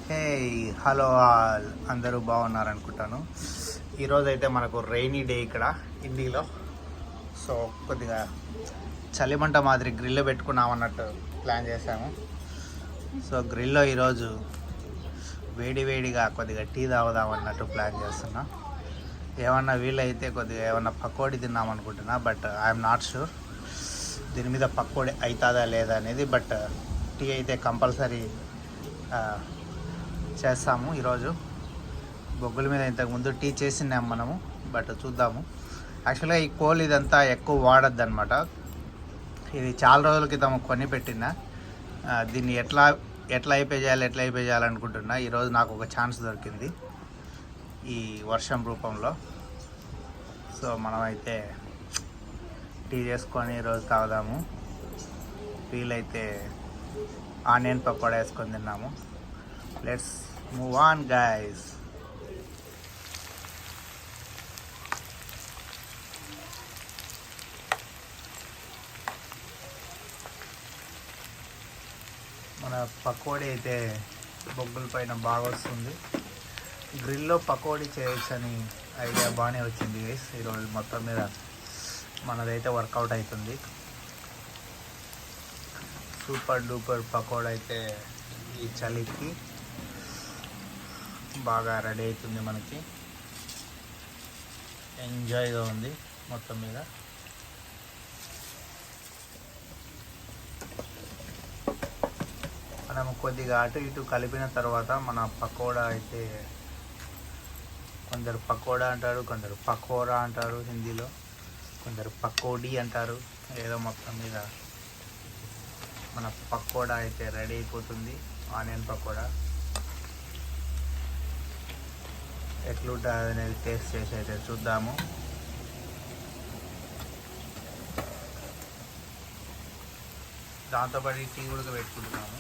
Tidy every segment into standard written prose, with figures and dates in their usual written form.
Hey hello all, అందరూ బాగున్నారు అనుకుంటాను. ఈరోజు అయితే మనకు రైనీ డే ఇక్కడ ఇండియాలో. సో కొద్దిగా చలిమంట మాదిరి గ్రిల్ పెట్టుకున్నాం అన్నట్టు ప్లాన్ చేశాము. సో గ్రిల్లో ఈరోజు వేడివేడిగా కొద్దిగా టీ తాగుదాం అన్నట్టు ప్లాన్ చేస్తున్నా. ఏమన్నా వీలైతే కొద్దిగా ఏమన్నా పకోడీ తిన్నాం అనుకుంటున్నా, బట్ ఐఎమ్ నాట్ షూర్ దీని మీద పకోడీ అవుతుందా లేదా అనేది. బట్ టీ అయితే కంపల్సరీ చేస్తాము. ఈరోజు బొగ్గుల మీద ఇంతకుముందు టీ చేసినాం మనము, బట్ చూద్దాము. యాక్చువల్గా ఈ కోల్ ఇదంతా ఎక్కువ వాడద్దు అనమాట. ఇది చాలా రోజుల క్రితం కొని పెట్టిన. దీన్ని ఎట్లా అయిపోయి చేయాలనుకుంటున్నా. ఈరోజు నాకు ఒక ఛాన్స్ దొరికింది ఈ వర్షం రూపంలో. సో మనమైతే టీ చేసుకొని ఈరోజు తాగుదాము. వీలైతే ఆనియన్ పకోడా వేసుకొని తిన్నాము. Let's move on guys. మన పకోడీ అయితే బొగ్గుల పైన బాగా వస్తుంది. గ్రిల్లో పకోడీ చేయొచ్చని ఐడియా బాగానే వచ్చింది గైస్. ఈరోజు మొత్తం మీద మనదైతే వర్కౌట్ అవుతుంది. సూపర్ డూపర్ పకోడా అయితే ఈ చలికి బాగా రెడీ అవుతుంది. మనకి ఎంజాయ్గా ఉంది మొత్తం మీద. మనం కొద్దిగా అటు ఇటు కలిపిన తర్వాత మన పకోడా అయితే, కొందరు పకోడా అంటారు, కొందరు పకోరా అంటారు హిందీలో, కొందరు పకోడీ అంటారు. ఏదో మొత్తం మీద మన పకోడా అయితే రెడీ అయిపోతుంది. ఆనియన్ పకోడా ఎట్లుంటుంది అనేది టేస్ట్ చేసి అయితే చూద్దాము. దాంతోపాటు టీ కూడా పెట్టుకుంటున్నాము.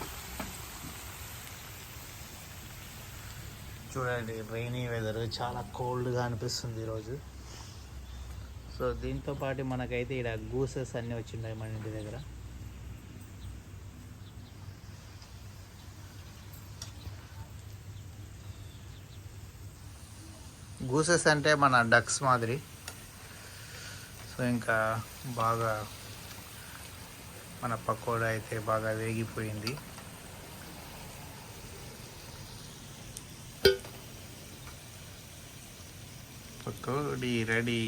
చూడండి, రైనీ వెదర్, చాలా కోల్డ్గా అనిపిస్తుంది ఈరోజు. సో దీంతో పాటు మనకైతే ఇక్కడ గూసెస్ అన్నీ వచ్చిన్నాయి మన ఇంటి దగ్గర. గూసెస్ అంటే మన డక్స్ మాదిరి. సో ఇంకా బాగా మన పకోడా అయితే బాగా వేగిపోయింది. పకోడీ రెడీ.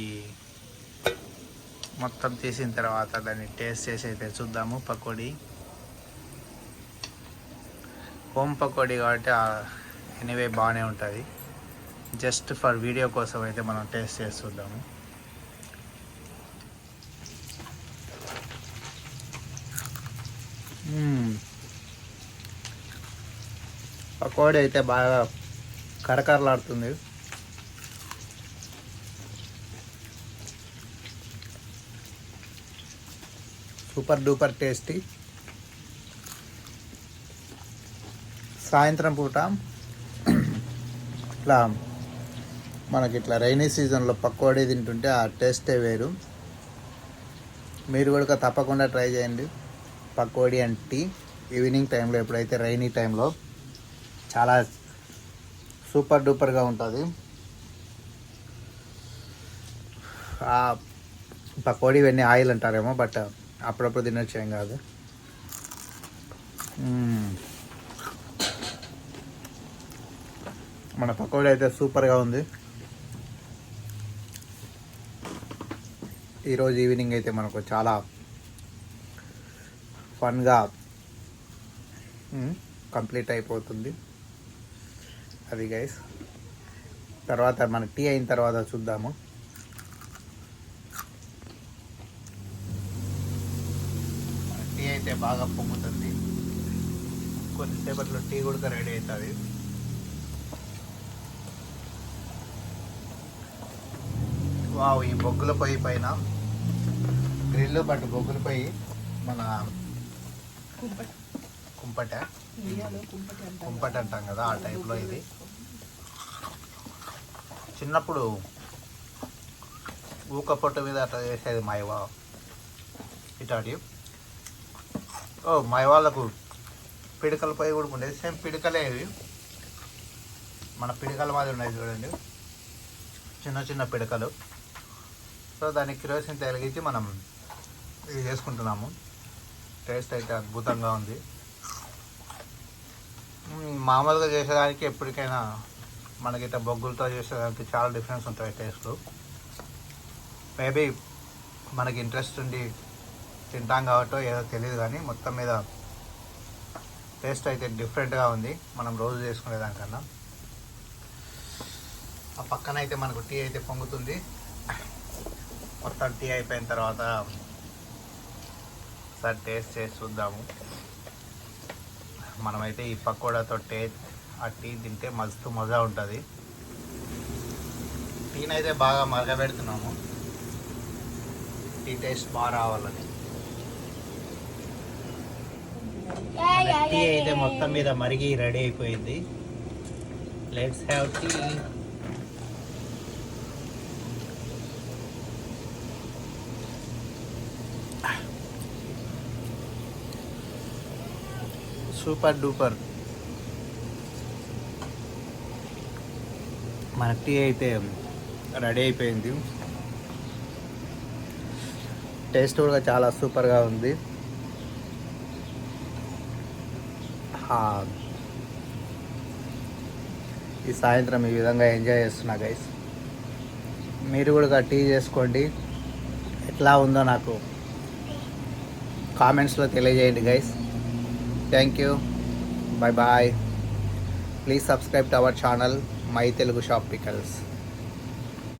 మొత్తం తీసిన తర్వాత దాన్ని టేస్ట్ చేసి అయితే చూద్దాము. పకోడీ హోమ్ పకోడీ కాబట్టి ఎనీవే బాగానే ఉంటుంది. జస్ట్ ఫర్ వీడియో కోసం అయితే మనం టేస్ట్ చేసి చూద్దాము. పకోడీ అయితే బాగా కరకరలాడుతుంది. Super duper tasty. సాయంత్రం పూట ఇట్లా మనకి ఇట్లా రైనీ సీజన్లో పకోడీ తింటుంటే ఆ టేస్టే వేరు. మీరు కూడా తప్పకుండా ట్రై చేయండి పకోడీ అండ్ టీ ఈవినింగ్ టైంలో. ఎప్పుడైతే రైనీ టైంలో చాలా సూపర్ డూపర్గా ఉంటుంది. పకోడీ ఇవన్నీ ఆయిల్ అంటారేమో, బట్ అప్పుడప్పుడు తినొచ్చు, ఏం కాదు. మన పకోడీ అయితే సూపర్గా ఉంది. ఈరోజు ఈవినింగ్ అయితే మనకు చాలా ఫన్గా కంప్లీట్ అయిపోతుంది. అది గైస్, తర్వాత మన టీ అయిన తర్వాత చూద్దాము. మన టీ అయితే బాగా పొంగుతుంది. కొద్దిసేపట్లో టీ కూడా రెడీ అవుతుంది. వావ్, ఈ బొగ్గుల పొయ్యి పైన గ్రిల్, బట్ బొగ్గుల పొయ్యి మన కుంపట అంటాం కదా, ఆ టైప్లో ఇది. చిన్నప్పుడు ఊక పొట్టు మీద అట్లా చేసేది మాయవా ఇటాటి. మా వాళ్ళకు పిడకల పొయ్యి కూడా ఉండేది. సేమ్ పిడకలే ఇవి, మన పిడకల మాదిరి ఉన్నాయి చూడండి, చిన్న చిన్న పిడకలు. సో దాన్ని కిరోసిన్ తగిలించి మనం ఇది చేసుకుంటున్నాము. టేస్ట్ అయితే అద్భుతంగా ఉంది. మామూలుగా చేసేదానికి ఎప్పటికైనా మనకి బొగ్గులతో చేసేదానికి చాలా డిఫరెన్స్ ఉంటాయి టేస్ట్. మేబీ మనకి ఇంట్రెస్ట్ ఉండి తింటాం కాబట్టో ఏదో తెలియదు, కానీ మొత్తం మీద టేస్ట్ అయితే డిఫరెంట్గా ఉంది మనం రోజు చేసుకునే దానికన్నా. ఆ పక్కన అయితే మనకు టీ అయితే పొంగుతుంది. మొత్తం టీ అయిపోయిన తర్వాత ఒకసారి టేస్ట్ చేసి చూద్దాము. మనమైతే ఈ పకోడాతో ఆ టీ తింటే మస్తు మజా ఉంటుంది. టీని అయితే బాగా మరగబెడుతున్నాము, టీ టేస్ట్ బాగా రావాలని. టీ అయితే మొత్తం మీద మరిగి రెడీ అయిపోయింది. Let's have tea. Super duper. మన టీ అయితే రెడీ అయిపోయింది. టేస్ట్ కూడా చాలా సూపర్గా ఉంది. ఈ సాయంత్రం ఈ విధంగా ఎంజాయ్ చేస్తున్నా గైస్. మీరు కూడా టీ చేసుకోండి, ఎట్లా ఉందో నాకు కామెంట్స్లో తెలియజేయండి guys. Thank you, bye bye. Please subscribe to our channel my Telugu shop pickles.